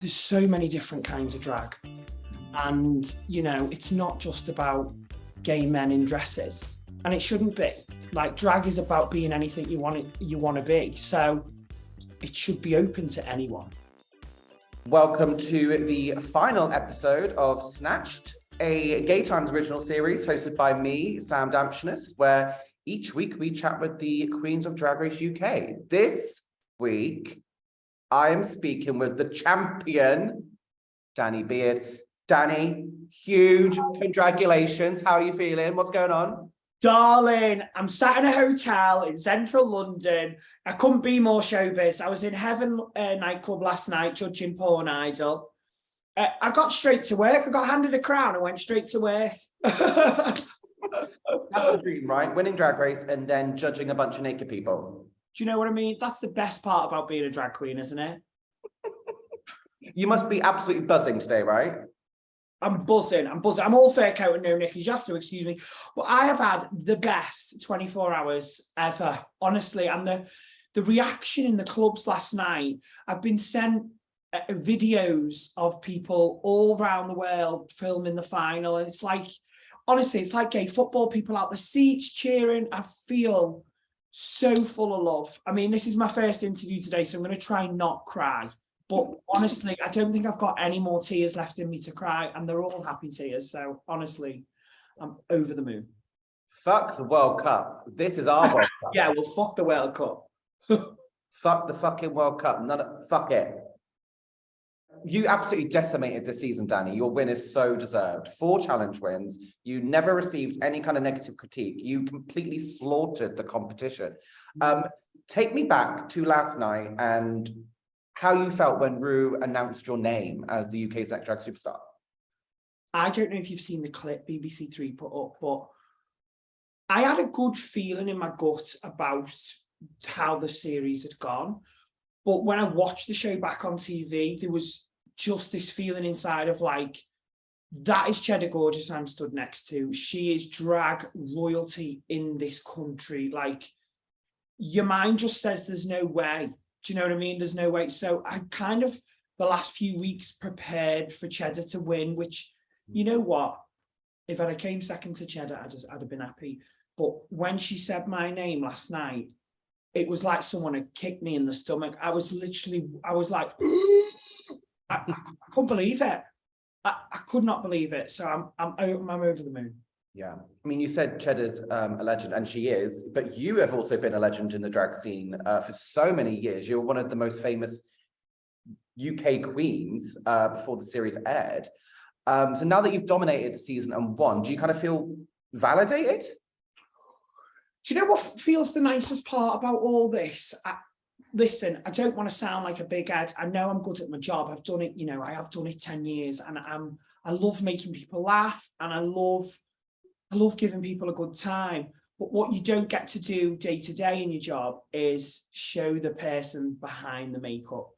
there's so many different kinds of drag. And, you know, it's not just about gay men in dresses. And it shouldn't be. Like, drag is about being anything you want to be. So it should be open to anyone. Welcome to the final episode of Snatched, a Gay Times original series hosted by me, Sam Damshenas, where each week we chat with the Queens of Drag Race UK. This week, I am speaking with the champion, Danny Beard. Danny, huge congratulations. How are you feeling? What's going on? Darling, I'm sat in a hotel in central London. I couldn't be more showbiz. I was in Heaven nightclub last night judging Porn Idol. I got straight to work. I got handed a crown and went straight to work. That's the dream, right? Winning Drag Race and then judging a bunch of naked people. Do you know what I mean? That's the best part about being a drag queen, isn't it? You must be absolutely buzzing today, right? I'm buzzing. I'm all fair coat and no knickers. You have to excuse me. But I have had the best 24 hours ever, honestly. And the reaction in the clubs last night, I've been sent videos of people all around the world filming the final. And it's like, honestly, it's like gay football, people out the seats cheering. I feel so full of love. I mean, this is my first interview today, so I'm going to try not cry. But honestly, I don't think I've got any more tears left in me to cry, and they're all happy tears. So honestly, I'm over the moon. Fuck the World Cup. This is our World Cup. Yeah, well, fuck the World Cup. Fuck the fucking World Cup. Fuck it. You absolutely decimated this season, Danny. Your win is so deserved. 4 challenge wins. You never received any kind of negative critique. You completely slaughtered the competition. Take me back to last night and how you felt when Rue announced your name as the UK's Next Drag Superstar. I don't know if you've seen the clip BBC Three put up, but I had a good feeling in my gut about how the series had gone. But when I watched the show back on TV, there was just this feeling inside of like, that is Cheddar Gorgeous I'm stood next to. She is drag royalty in this country. Like, your mind just says there's no way. Do you know what I mean? There's no way. So I kind of, the last few weeks, prepared for Cheddar to win, which, you know what? If I came second to Cheddar, I'd have been happy. But when she said my name last night, it was like someone had kicked me in the stomach. I was like, I couldn't believe it. I could not believe it. So I'm over the moon. Yeah. I mean, you said Cheddar's a legend, and she is, but you have also been a legend in the drag scene for so many years. You're one of the most famous UK queens before the series aired. So now that you've dominated the season and won, do you kind of feel validated? Do you know what feels the nicest part about all this? Listen, I don't want to sound like a big head. I know I'm good at my job. I've done it, you know, I have done it 10 years, and I love making people laugh, and I love giving people a good time. But what you don't get to do day to day in your job is show the person behind the makeup.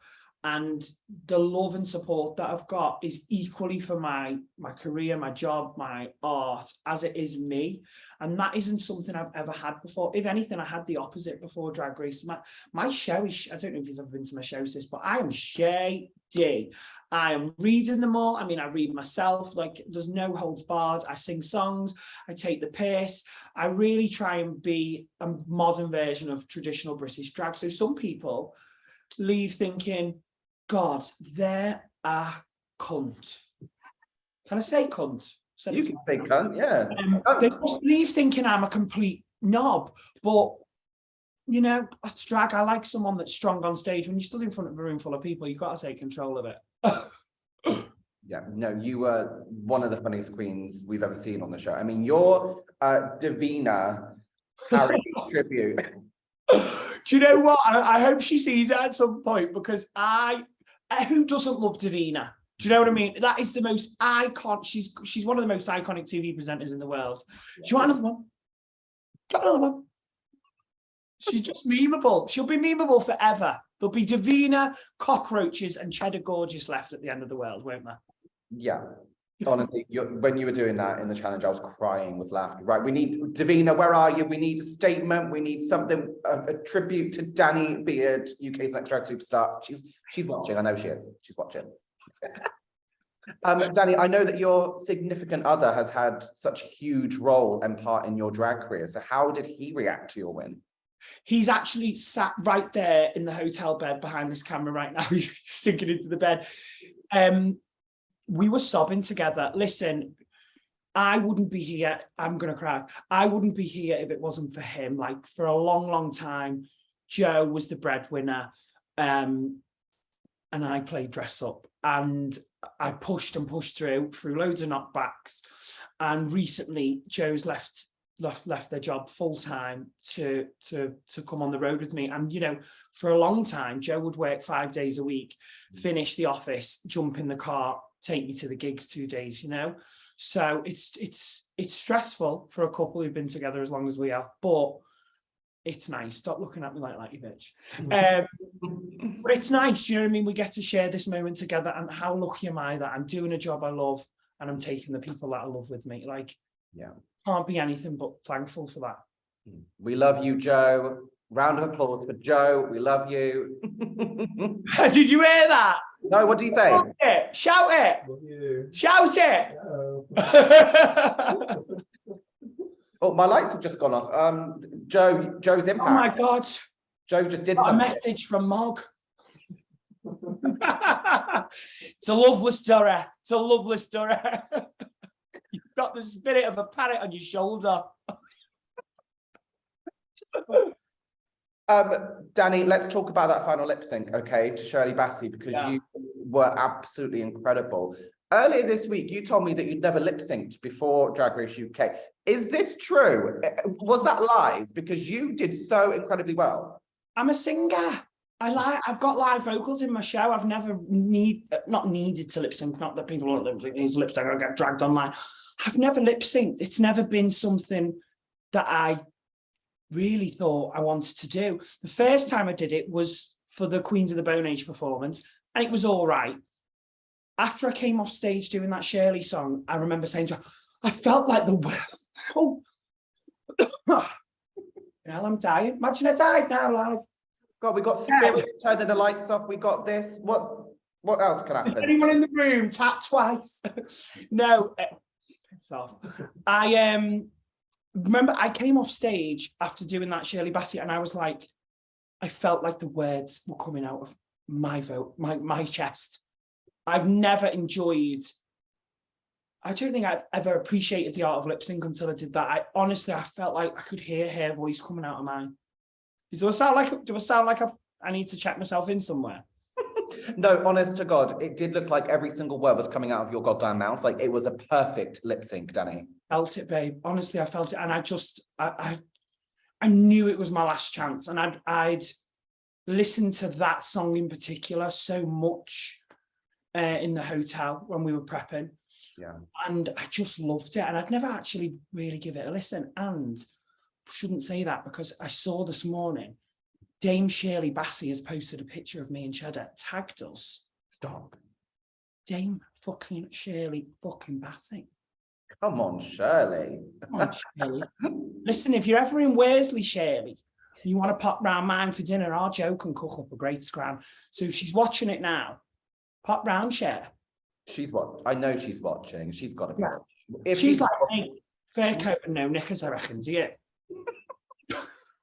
And the love and support that I've got is equally for my career, my job, my art, as it is me. And that isn't something I've ever had before. If anything, I had the opposite before Drag Race. My show is, I don't know if you've ever been to my shows, but I am shady. I am reading them all. I mean, I read myself, like there's no holds barred. I sing songs, I take the piss. I really try and be a modern version of traditional British drag. So some people leave thinking, God, they're a cunt. Can I say cunt? You can say cunt, yeah. They just leave thinking I'm a complete knob. But, you know, that's drag. I like someone that's strong on stage. When you stood in front of a room full of people, you've got to take control of it. Yeah, no, you were one of the funniest queens we've ever seen on the show. I mean, your Davina parody tribute. Do you know what? I hope she sees it at some point, because who doesn't love Davina? Do you know what I mean? That is the most iconic. She's one of the most iconic TV presenters in the world. Do you want another one? Got another one. She's just memeable. She'll be memeable forever. There'll be Davina, cockroaches, and Cheddar Gorgeous left at the end of the world, won't there? Yeah. Honestly, when you were doing that in the challenge, I was crying with laughter. Right, we need Davina. Where are you? We need a statement. We need something, a tribute to Danny Beard, UK's Next Drag Superstar. She's watching. I know she is. She's watching. Danny, I know that your significant other has had such a huge role and part in your drag career. So how did he react to your win? He's actually sat right there in the hotel bed behind this camera right now. He's sinking into the bed. We were sobbing together. Listen, I wouldn't be here. I'm going to cry. I wouldn't be here if it wasn't for him. Like, for a long, long time, Joe was the breadwinner. And I played dress up. And I pushed and pushed through loads of knockbacks. And recently, Joe's left their job full time to come on the road with me. And, you know, for a long time, Joe would work 5 days a week, finish the office, jump in the car, take me to the gigs 2 days, you know. So it's stressful for a couple who've been together as long as we have, but it's nice. Stop looking at me like that, you bitch. But it's nice, do you know what I mean? We get to share this moment together, and how lucky am I that I'm doing a job I love and I'm taking the people that I love with me. Like, yeah, can't be anything but thankful for that. We love you, Joe. Round of applause for Joe. We love you. Did you hear that? No, what do you say? Shout it. Love you. Shout it. Hello. Oh, my lights have just gone off. Joe's impact. Oh my God. Joe just did Got a something. message from Mog. It's a lovely story. It's a lovely story. You've got the spirit of a parrot on your shoulder. Danny, let's talk about that final lip sync, okay, to Shirley Bassey, because you were absolutely incredible. Earlier this week, you told me that you'd never lip synced before Drag Race UK. Is this true? Was that lies? Because you did so incredibly well. I'm a singer. I've got live vocals in my show. I've never not needed to lip sync. Not that people want lip sync, needs lip sync, I get dragged online. I've never lip synced. It's never been something that I really thought I wanted to do. The first time I did it was for the Queens of the Bone Age performance, and it was all right. After I came off stage doing that Shirley song, I remember saying to her, I felt like the world. Oh, hell, I'm dying. Imagine I died now, like. God, we got spirits turning the lights off. We got this. What else can happen? Is anyone in the room? Tap twice. No, piss off. I remember I came off stage after doing that Shirley Bassey, and I was like, I felt like the words were coming out of my chest. I've never enjoyed. I don't think I've ever appreciated the art of lip sync until I did that. I felt like I could hear her voice coming out of mine. Do I sound like I need to check myself in somewhere? No, honest to God, it did look like every single word was coming out of your goddamn mouth. Like, it was a perfect lip sync, Danny. Felt it, babe. Honestly, I felt it, and I knew it was my last chance, and I'd listened to that song in particular so much in the hotel when we were prepping. Yeah. And I just loved it, and I'd never actually really give it a listen. And shouldn't say that, because I saw this morning Dame Shirley Bassey has posted a picture of me and Cheddar, tagged us. Stop. Dame fucking Shirley fucking Bassey. Come on, Shirley. Come on, Shirley. Listen, if you're ever in Worsley, Shirley, you want to pop round mine for dinner, our Joe can cook up a great scram. So if she's watching it now, pop round, Cher. I know she's watching. She's got to be watching. If She's like, hey, fair coat and no knickers, I reckon, do you?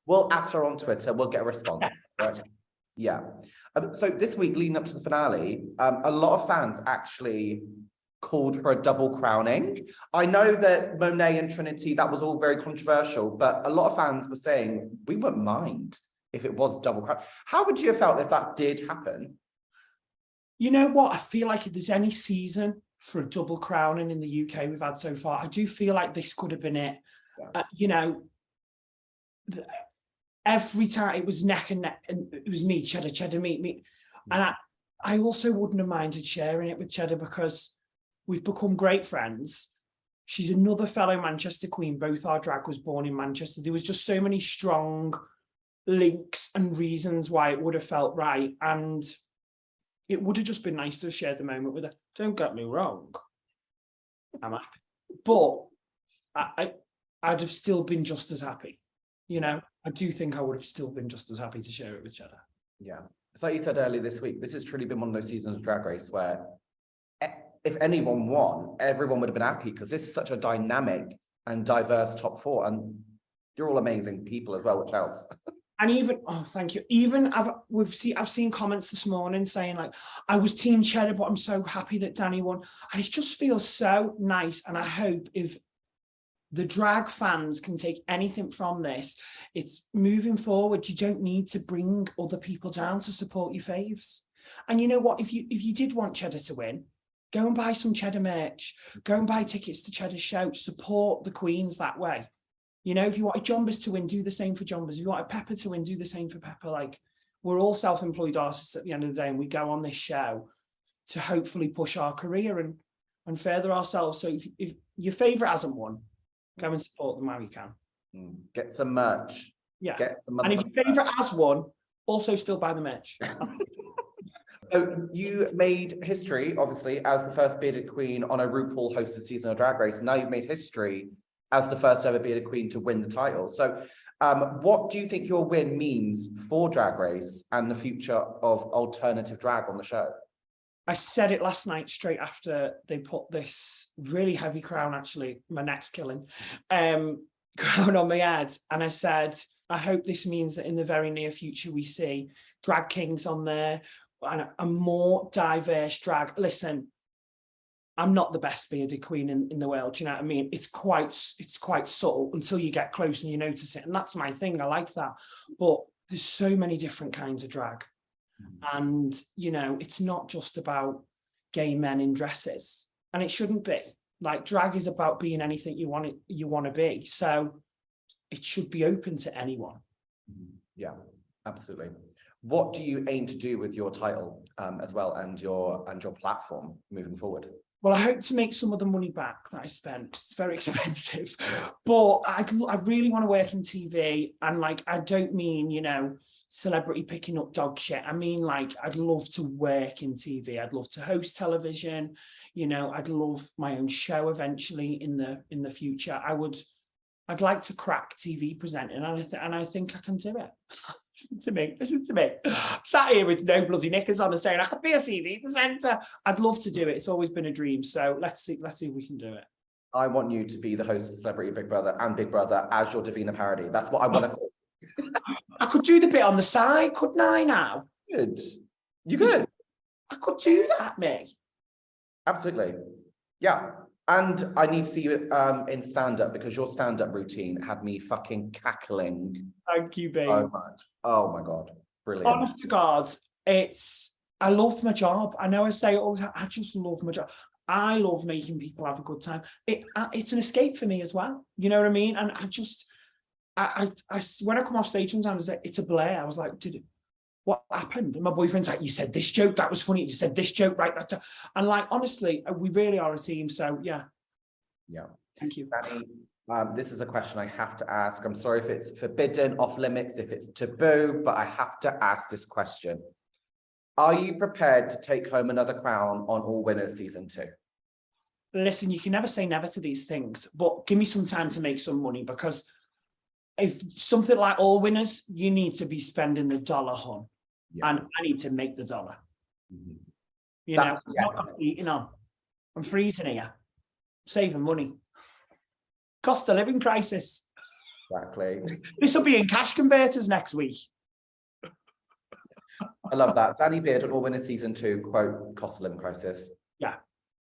We'll at her on Twitter. We'll get a response. Right? Yeah. So this week, leading up to the finale, a lot of fans actually called for a double crowning. I know that Monet and Trinity, that was all very controversial, but a lot of fans were saying we wouldn't mind if it was double crown. How would you have felt if that did happen? You know what? I feel like if there's any season for a double crowning in the UK we've had so far, I do feel like this could have been it. Yeah. You know, every time it was neck and neck, and it was me, Cheddar, me. And I also wouldn't have minded sharing it with Cheddar, because we've become great friends. She's another fellow Manchester queen. Both our drag was born in Manchester. There was just so many strong links and reasons why it would have felt right. And it would have just been nice to have shared the moment with her. Don't get me wrong. I'm happy. But I'd have still been just as happy. You know, I do think I would have still been just as happy to share it with Cheddar. Yeah. It's like you said earlier this week, this has truly been one of those seasons of Drag Race where if anyone won, everyone would have been happy because this is such a dynamic and diverse top four, and you're all amazing people as well, which helps. And even, oh, thank you. Even I've seen comments this morning saying like, I was Team Cheddar, but I'm so happy that Danny won. And it just feels so nice. And I hope if the drag fans can take anything from this, it's moving forward. You don't need to bring other people down to support your faves. And you know what? If you did want Cheddar to win, go and buy some Cheddar merch. Go and buy tickets to Cheddar's show. Support the queens that way. You know, if you wanted Jombas to win, do the same for Jombas. If you wanted Pepper to win, do the same for Pepper. Like, we're all self-employed artists at the end of the day, and we go on this show to hopefully push our career and further ourselves. So if your favourite hasn't won, go and support them while you can. Get some merch. Yeah. Get some and if your favourite has won, also still buy the merch. So you made history, obviously, as the first bearded queen on a RuPaul hosted season of Drag Race. Now you've made history as the first ever bearded queen to win the title. So what do you think your win means for Drag Race and the future of alternative drag on the show? I said it last night straight after they put this really heavy crown, actually, my neck's killing, crown on my head. And I said, I hope this means that in the very near future, we see drag kings on there and a more diverse drag. Listen, I'm not the best bearded queen in the world. Do you know what I mean? It's quite subtle until you get close and you notice it. And that's my thing. I like that. But there's so many different kinds of drag. And, you know, it's not just about gay men in dresses. And it shouldn't be. Like, drag is about being anything you want to be. So it should be open to anyone. Yeah, absolutely. What do you aim to do with your title as well, and your platform moving forward? Well, I hope to make some of the money back that I spent. It's very expensive, but I really want to work in TV. And like, I don't mean, you know, celebrity picking up dog shit. I mean, like, I'd love to work in TV. I'd love to host television. You know, I'd love my own show eventually in the future. I'd like to crack TV presenting, and I think I can do it. Listen to me. Sat here with no bloody knickers on and saying I could be a TV presenter. I'd love to do it. It's always been a dream. So let's see if we can do it. I want you to be the host of Celebrity Big Brother and Big Brother as your Davina parody. That's what I want to see. I could do the bit on the side, couldn't I now? Good. You could. I could do that, me. Absolutely. Yeah. And I need to see you in stand-up, because your stand-up routine had me fucking cackling. Thank you, babe. So much. Oh my God. Brilliant. Honest to God, I love my job. I know I say it all the time, I just love my job. I love making people have a good time. It's an escape for me as well. You know what I mean? And I when I come off stage sometimes, it's a blur. I was like, what happened? And my boyfriend's like, you said this joke, that was funny. You said this joke, right? And like, honestly, we really are a team. So yeah. Yeah. Thank you. Danny, this is a question I have to ask. I'm sorry if it's forbidden, off limits, if it's taboo, but I have to ask this question. Are you prepared to take home another crown on All Winners season 2? Listen, you can never say never to these things, but give me some time to make some money, because if something like All Winners, you need to be spending the dollar, hon. Yeah. And I need to make the dollar. Mm-hmm. You know, yes. Not eating on. I'm freezing here, saving money. Cost of living crisis. Exactly. This will be in cash converters next week. I love that. Danny Beard on All Winners season 2, quote, cost of living crisis. Yeah.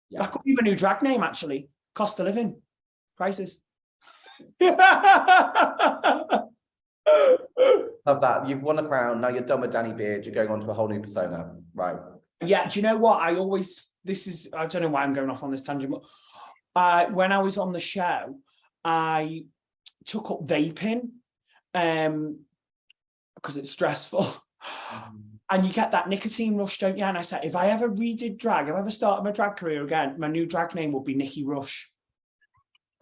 That could be my new drag name, actually. Cost of living crisis. Love that. You've won a crown. Now you're done with Danny Beard. You're going on to a whole new persona, right? Yeah. Do you know what? I don't know why I'm going off on this tangent, but when I was on the show, I took up vaping because it's stressful. And you get that nicotine rush, don't you? And I said, if I ever redid drag, if I ever started my drag career again, my new drag name would be Nikki Rush.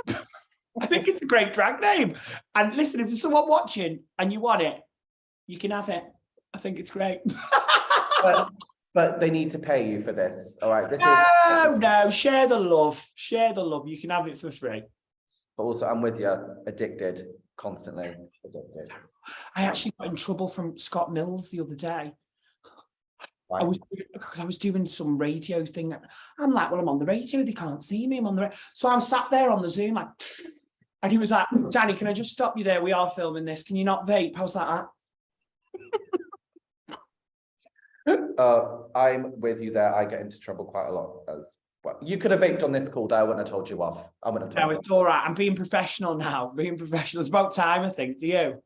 I think it's a great drag name. And listen, if there's someone watching and you want it, you can have it. I think it's great. but they need to pay you for this. All right. No, share the love. Share the love. You can have it for free. But also, I'm with you. Addicted. Constantly addicted. I actually got in trouble from Scott Mills the other day. I was doing some radio thing. I'm like, well, I'm on the radio. They can't see me. I'm on the radio. So I'm sat there on the Zoom, like, and he was like, Danny, can I just stop you there? We are filming this. Can you not vape? I was like, I'm with you there. I get into trouble quite a lot as well. You could have vaped on this call, though. I wouldn't have told you off. I wouldn't have told no, you it's all right. I'm being professional now. Being professional. It's about time, I think. Do you?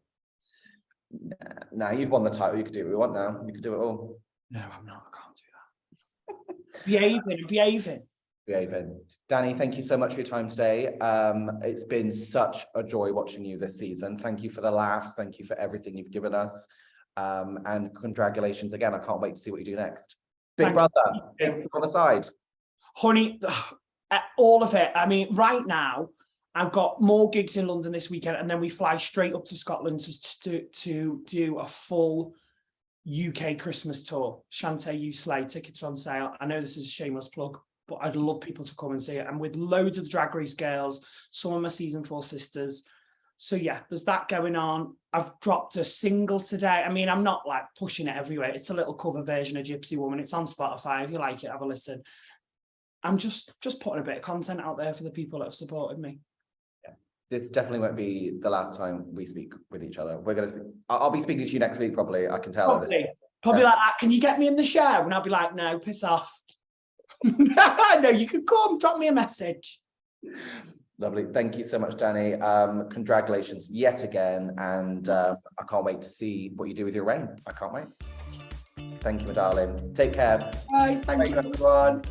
Nah, you've won the title. You could do what you want now. You could do it all. No, I'm not. I can't do that. Behaving. Danny, thank you so much for your time today. It's been such a joy watching you this season. Thank you for the laughs. Thank you for everything you've given us. And congratulations again. I can't wait to see what you do next. Big brother, on the side. Honey, all of it. I mean, right now, I've got more gigs in London this weekend, and then we fly straight up to Scotland to do a full UK Christmas tour. Shantae, you slay. Tickets are on sale. I know this is a shameless plug, but I'd love people to come and see it. And with loads of the Drag Race girls, some of my season 4 sisters. So yeah, there's that going on. I've dropped a single today. I mean, I'm not like pushing it everywhere. It's a little cover version of Gypsy Woman. It's on Spotify. If you like it, have a listen. I'm just putting a bit of content out there for the people that have supported me. Yeah, this definitely won't be the last time we speak with each other. We're going to speak. I'll be speaking to you next week, probably. I can tell. Probably like that. Can you get me in the show? And I'll be like, no, piss off. No, you can come, drop me a message. Lovely. Thank you so much, Danny. Congratulations yet again. And I can't wait to see what you do with your reign. I can't wait. Thank you, my darling. Take care. Bye. Thank you, everyone.